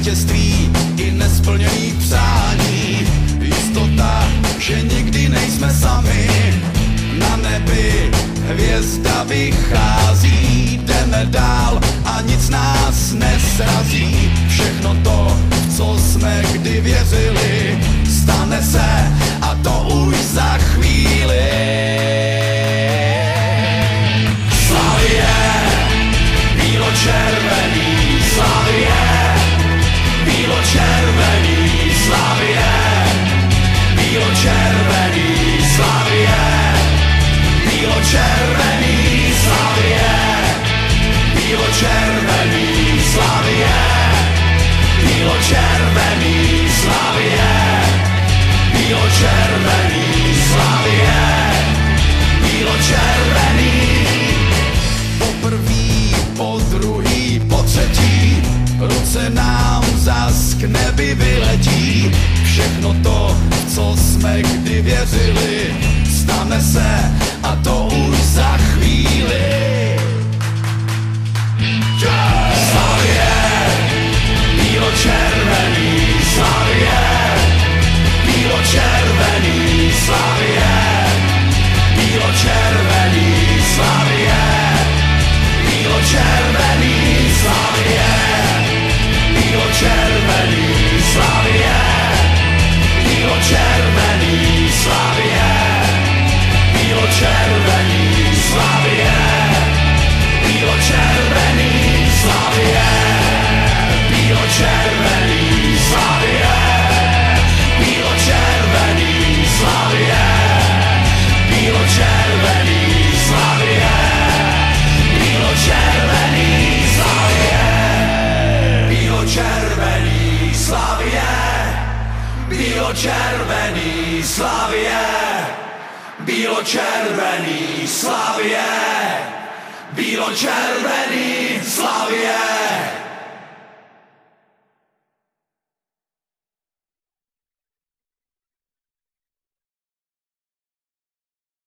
vítězství i nesplněný přání. Jistota, že nikdy nejsme sami. Na nebi hvězda vychází, jdeme dál a nic nás nesrazí. Všechno to, co jsme kdy věřili, stane se a to už za chvíli. Slavie, bílo-červený, Slavie, bílo-červený, Slavie, bílo-červený, Slavie, bílo-červený, Slavie, bílo-červený, Slavie, bílo-červený, Slavie, bílo-červený, Slavie, bílo-červený. Poprvý, po druhý, po třetí, ruce nám zas k nebi vyletí. Všechno to, co jsme kdy věřili, stane se a to už za chvíli. Slavie, bílo-červený, Slavie, bílo-červený, Slavie, bílo-červený, Slavie, bílo-červený, Slavie, bílo-červený, Slavie, bílo-červený, Slavie, bílo-červený, Slavie, bílo-červený, Slavie, bílo-červený, Slavie, bílo-červený, Slavie, bílo-červený, Slavie, bílo-červený, Slavie, bílo-červený, Slavie, bílo-červený, Slavie, bílo-červený, Slavie, bílo-červený, Slavie.